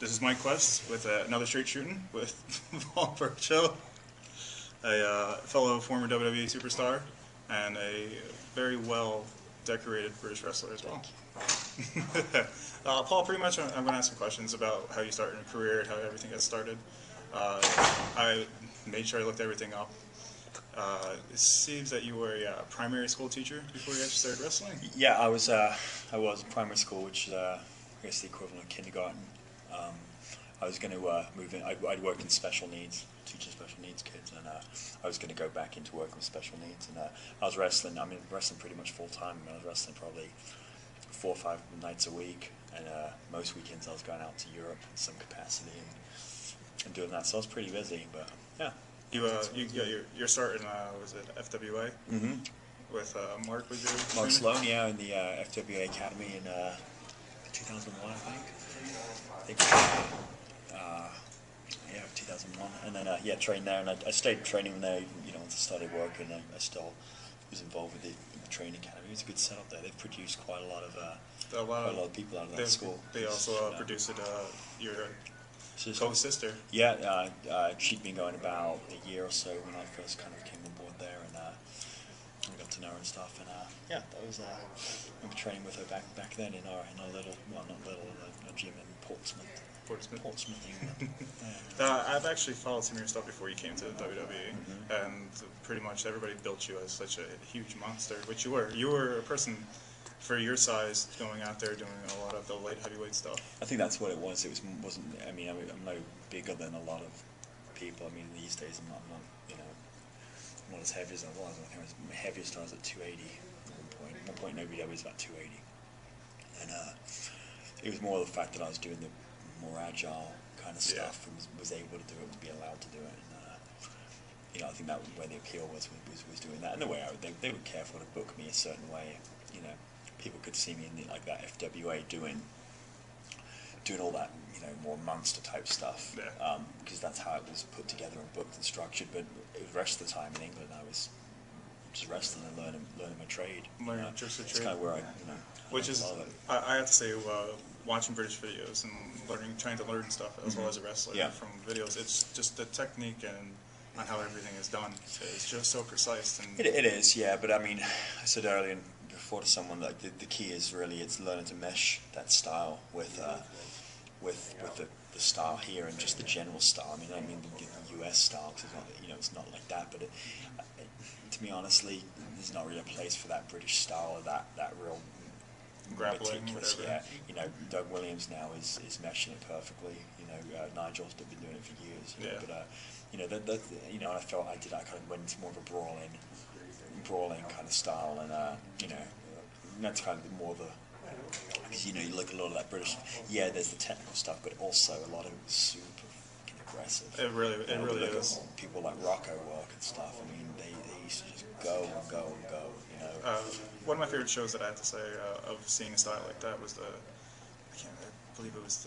This is Myke Quest with another straight shooting with Birchill, a fellow former WWE Superstar, and a very well decorated British wrestler as well. Paul, pretty much I'm going to ask some questions about how you started your career and how everything got started. I made sure I looked everything up. It seems that you were a primary school teacher before you actually started wrestling. Yeah, I was in primary school, which is I guess the equivalent of kindergarten. I was going to move in. I'd worked in special needs, teaching special needs kids, and I was going to go back into working with special needs. And I was wrestling. I mean, wrestling pretty much full time. I was wrestling probably 4 or 5 nights a week, and most weekends I was going out to Europe in some capacity and doing that. So I was pretty busy, but yeah. You got your start in was it FWA? Mm-hmm. With Mark was your Mark trainer? Sloan, yeah, in the FWA Academy in 2001, I think. Yeah, 2001, and then yeah, trained there, and I stayed training there. You know, once I started working, I still was involved with the training academy. It was a good setup there. They've produced quite a lot of people out of that school. They also produced your co-sister. Yeah, she'd been going about a year or so when I first kind of came on board there, and I got to know her and stuff. And yeah, that was I remember training with her back then in our little, well, not little, a gym in Portsmouth, England. I've actually followed some of your stuff before you came to the WWE, and pretty much everybody built you as such a huge monster, which you were. You were a person for your size going out there doing a lot of the light heavyweight stuff. I think that's what it was. It wasn't. I mean, I'm no bigger than a lot of people. I mean, these days I'm not you know, I'm not as heavy as I was. I think my heaviest I was at 280 at one point. WWE was about 280, and it was more the fact that I was doing the more agile kind of stuff and was able to do it, be allowed to do it. And, you know, I think that was where the appeal was doing that. And the way they were careful to book me a certain way. You know, people could see me in like that FWA doing all that, you know, more monster type stuff. Because that's how it was put together and booked and structured. But the rest of the time in England, I was just wrestling and learning my trade. Learning just the trade. It's kind of where which is, I have to say, watching British videos and trying to learn stuff as well as a wrestler from videos, it's just the technique and on how everything is done. It's just so precise. And it is, yeah. But I mean, I said earlier before to someone that the key is really it's learning to mesh that style with the style here and just the general style. I mean the US style, because it's not like that. But to me, honestly, there's not really a place for that British style or that real grappling, meticulous. whatever. Yeah, you know, Doug Williams now is meshing it perfectly. You know, Nigel's been doing it for years. You know, but you know, I felt I kind of went into more of a brawling kind of style, and you know, that's kind of more the. Because you know, you look at a lot of that British. Yeah, there's the technical stuff, but also a lot of it was super aggressive. It really is. People like Rocco work and stuff. I mean, they used to just go and go and go. You know. One of my favorite shows that I have to say of seeing a style like that was I believe it was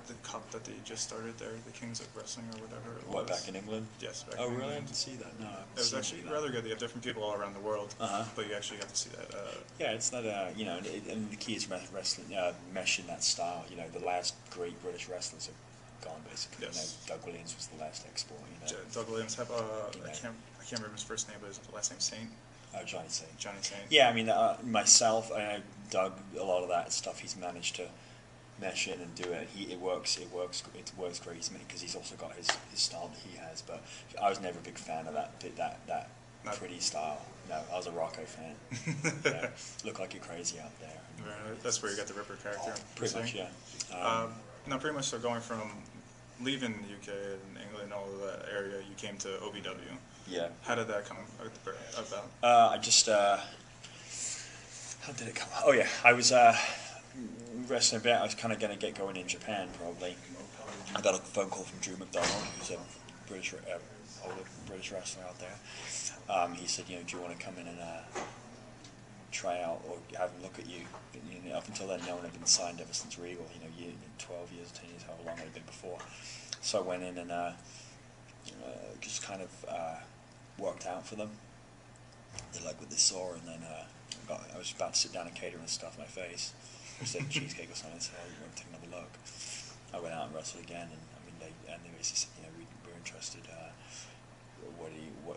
the cup that they just started there, the Kings of Wrestling or whatever it was. What, back in England? Yes, back in in England. England. I didn't see that. No, it was actually rather good. They have different people all around the world, but you actually got to see that. Yeah, it's not you know, and the key is wrestling, meshing that style. You know, the last great British wrestlers are gone basically. Yes. You know, Doug Williams was the last export. You know, Doug Williams. I can't remember his first name, but his last name Saint. Johnny Saint. Johnny Saint. Yeah, I mean, myself, I know Doug. A lot of that stuff he's managed to mesh in and do it. It works great because he's also got his style that he has. But I was never a big fan of that pretty style. No, I was a Rocco fan. You know, look like you're crazy out there. That's where you got the Ripper character. Pretty much, yeah. No, pretty much. So going from leaving the UK and England, all of that area, you came to OVW. Yeah. How did that come about? I just how did it come? Oh yeah, I was wrestling a bit. I was kind of going to get going in Japan probably. I got a phone call from Drew McDonald, who's a older British wrestler out there. He said, you know, do you want to come in and try out or have a look at you? You know, up until then, no one had been signed ever since Regal. You know, 12 years, 10 years, however long it had been before. So I went in and just kind of worked out for them. They liked what they saw, and then I was about to sit down and cater and stuff my face. I said cheesecake or something, so I went to take another look. I went out out and wrestle again. And I mean, they basically said, you know, we're interested.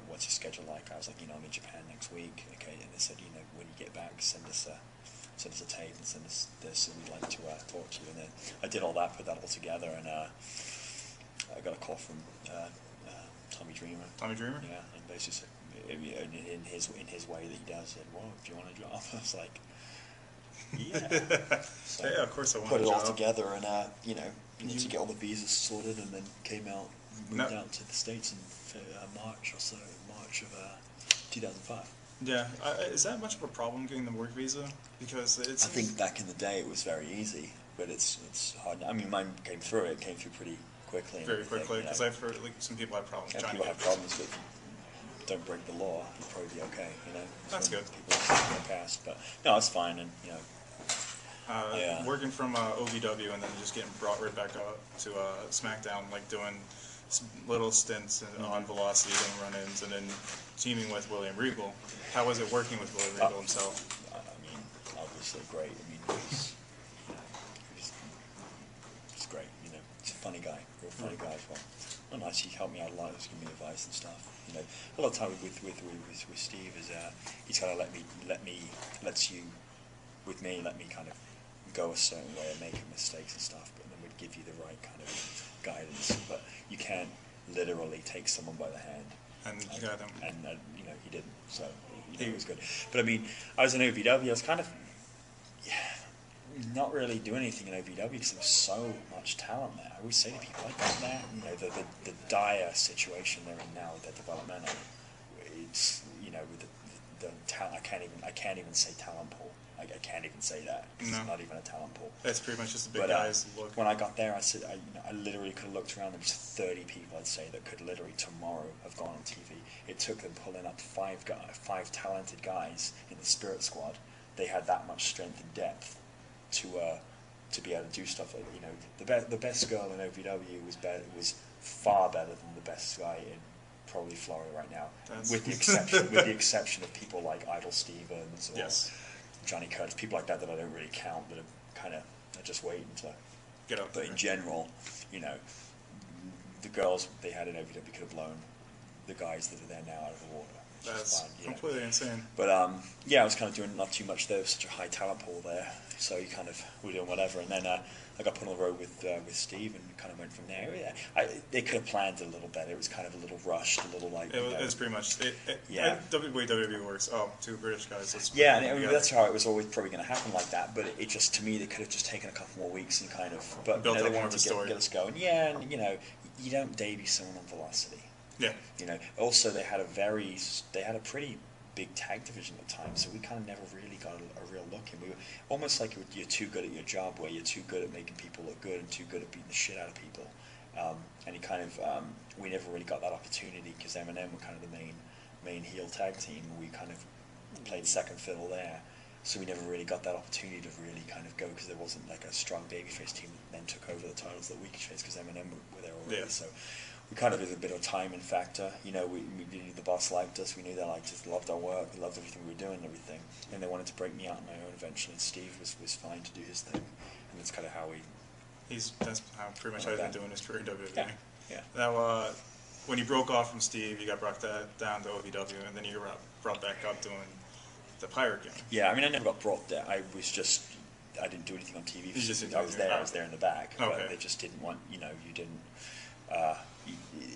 What's your schedule like? I was like, you know, I'm in Japan next week. Okay, and they said, you know, when you get back, send us a tape and send us this, and we'd like to talk to you. And then I did all that, put that all together, and I got a call from Tommy Dreamer. Tommy Dreamer? Yeah, and basically said, in his way that he does, said, well, do you want a job? I was like, yeah. So yeah, of course I want put a it all job. together, and you know, to get all the visas sorted, and then came out, moved out to the States in March of 2005. Yeah, is that much of a problem getting the work visa? Because it's. I think back in the day it was very easy, but it's hard. I mean, mine came through. It came through pretty quickly. Very quickly, because I've heard like some people have problems. People have problems, but if you don't break the law, you'll probably be okay. You know. That's good. People pass, but no, it's fine, and you know. Working from OVW and then just getting brought right back up to SmackDown, like doing little stints on Velocity, doing run-ins, and then teaming with William Regal. How was it working with William Regal himself? I mean, obviously great. I mean, he's great. You know, he's a funny guy, real funny guy as well. Oh, nice. He helped me out a lot. He was giving me advice and stuff. You know, a lot of time with Steve is he's kind of let me let me kind of go a certain way and make mistakes and stuff, but then would give you the right kind of guidance. But you can't literally take someone by the hand. And you got him. And you know, he didn't, so he was good. But I mean, I was in OVW. I was kind of not really doing anything in OVW because there was so much talent there. I always say to people, I got there. You know, the dire situation they're in now with their developmental. It's, you know, with the talent. I can't even say talent pool. I can't even say that. It's not even a talent pool. It's pretty much just a big guys look. When I got there, I said, I literally could have looked around. There was 30 people, I'd say, that could literally tomorrow have gone on TV. It took them pulling up five talented guys in the Spirit Squad. They had that much strength and depth to be able to do stuff like, you know, the best girl in OVW was far better than the best guy in probably Florida right now, with the exception of people like Idol Stevens or Johnny Curtis, people like that I don't really count, that are kind of just waiting to get up. But in general, you know, the girls they had in OVW could have blown the guys that are there now out of the water. That's completely insane. But yeah, I was kind of doing not too much there. There was such a high talent pool there, so you kind of were doing whatever. And then I got put on the road with Steve, and kind of went from there. They could have planned it a little better. It was kind of a little rushed, a little like. It was pretty much. WWE works. Oh, two British guys. That's how it was always probably going to happen like that. But it just, to me, they could have just taken a couple more weeks and kind of. But built they up wanted to get us going. Yeah, and you know, you don't debut someone on Velocity. Yeah. You know. Also, they had a pretty big tag division at the time, so we kind of never really got a real look in. We were almost like you're too good at your job, where you're too good at making people look good and too good at beating the shit out of people. And you kind of we never really got that opportunity because M&M were kind of the main heel tag team. We kind of played second fiddle there, so we never really got that opportunity to really kind of go, because there wasn't like a strong babyface team that then took over the titles that we could chase, because M&M were there already. Yeah. So we kind of, was a bit of a timing factor. You know, we knew the boss liked us. We knew they liked us, loved our work, they loved everything we were doing and everything. And they wanted to break me out on my own eventually. And Steve was fine to do his thing, and that's kind of how we. That's how pretty much how he's been doing his career in WWE. Yeah. Now, when you broke off from Steve, you got brought down to OVW, and then you got brought back up doing the Pirate Gang. Yeah, I mean, I never got brought there. I didn't do anything on TV. I was there in the back. Okay. But they just didn't want, you know, you didn't.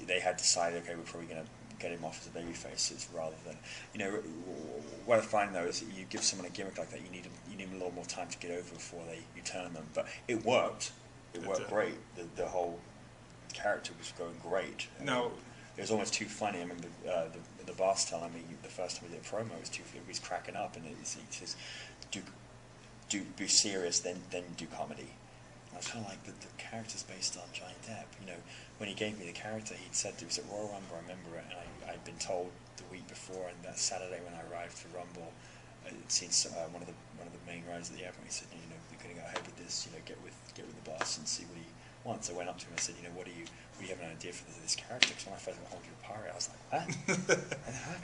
They had decided, okay, we're probably going to get him off as a babyface, rather than, you know, what I find though is that you give someone a gimmick like that, you need a little more time to get over before you turn them. But it worked. It worked great. The whole character was going great. No. It was almost too funny. I remember the boss telling me the first time we did a promo, he was cracking up, and he says, do be serious, then do comedy. I was kind of like, the character's based on Johnny Depp. You know, when he gave me the character, he'd said it was at Royal Rumble, I remember it, and I'd been told the week before, and that Saturday when I arrived for Rumble, I'd seen one of the main riders at the airport. He said, you know, we're going to go ahead with this. You know, get with the boss and see what he wants. I went up to him and said, you know, what do you have an idea for this character? Because when I first got hold of your pirate, I was like, what? What the heck?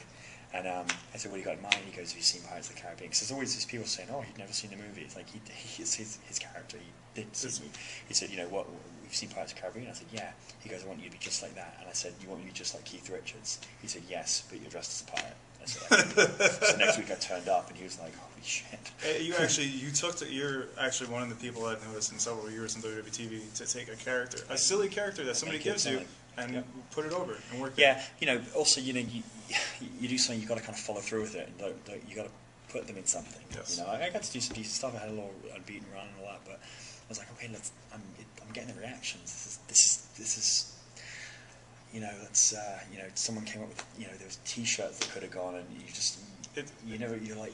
And I said, what do you got in mind? He goes, have you seen Pirates of the Caribbean? Because there's always these people saying, oh, he'd never seen the movie. It's like, it's his character. He did see the movie. He said, you know, what, we've seen Pirates of the Caribbean? I said, yeah. He goes, I want you to be just like that. And I said, you want me to be just like Keith Richards? He said, yes, but you're dressed as a pirate. I said, so next week I turned up, and he was like, holy shit. You're actually one of the people I've noticed in several years in WWE TV to take a character, a silly character that somebody gives you, and put it over and work it. Yeah, you know, also, you know, you do something, you've got to kind of follow through with it, and you got to put them in something. Yes. You know, I got to do some decent stuff. I had a little unbeaten run and all that, but I was like, okay, I'm getting the reactions. This is. You know, you know, someone came up with, you know, there was T-shirts that could have gone, and you're like,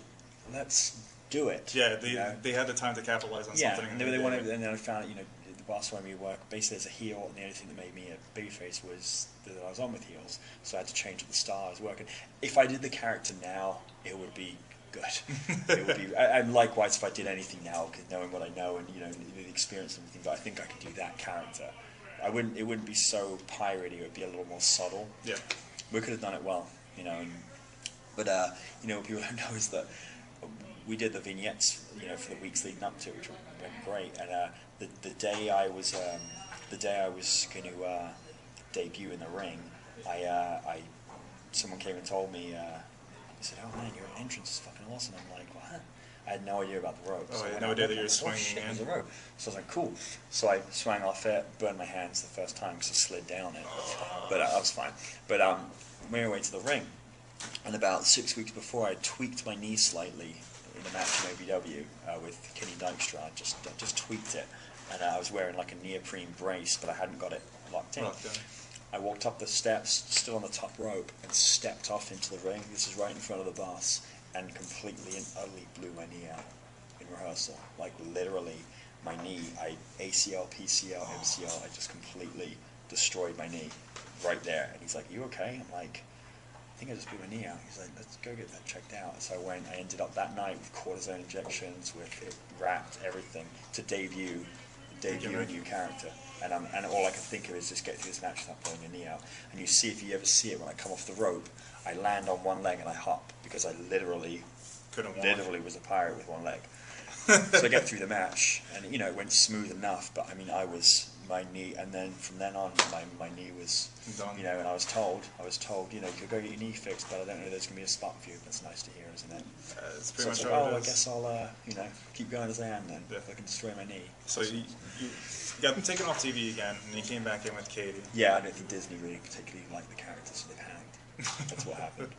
let's do it. Yeah, they had the time to capitalize on something. And they wanted, and then I found, you know, the boss wanted me to work basically as a heel, and the only thing that made me a babyface was that I was on with heels, so I had to change up the style I was working. If I did the character now, it would be good. It would be, and likewise if I did anything now, because knowing what I know and, you know, the experience and everything, but I think I could do that character. It wouldn't be so piratey. It would be a little more subtle. Yeah, we could have done it well, you know. But you know, what people don't know is that we did the vignettes, you know, for the weeks leading up to it, which went great. And the day I was going to debut in the ring, someone came and told me. He said, "Oh man, your entrance is fucking awesome." I'm like, "What?" I had no idea about the rope. Oh, I had no idea that you were swinging in. There's a rope. So I was like, cool. So I swung off it, burned my hands the first time because I slid down it. But I was fine. But made my way to the ring. And about 6 weeks before, I tweaked my knee slightly in a match in OVW with Kenny Dykstra. I just tweaked it. And I was wearing like a neoprene brace, but I hadn't got it locked in. I walked up the steps, stood on the top rope, and stepped off into the ring. This is right in front of the boss. And completely and utterly blew my knee out in rehearsal. Like literally, my knee, ACL, PCL, MCL, I just completely destroyed my knee right there. And he's like, "You okay?" I'm like, "I think I just blew my knee out." He's like, "Let's go get that checked out." So I ended up that night with cortisone injections, with it wrapped, everything, to debut a new character. And all I can think of is just get through this match without blowing your knee out. And you see, if you ever see it, when I come off the rope, I land on one leg and I hop, because I literally was a pirate with one leg. So I get through the match, and you know, it went smooth enough, but I mean, my knee, and then from then on, my knee was done. You know, and I was told, you know, you could go get your knee fixed, but I don't know there's going to be a spot for you. That's nice to hear, isn't it? It's pretty much like, I guess I'll, you know, keep going as I am then, if I can destroy my knee. So you got them taken off TV again, and you came back in with Katie. Yeah, I don't think Disney really particularly liked the characters, so they panicked. That's what happened.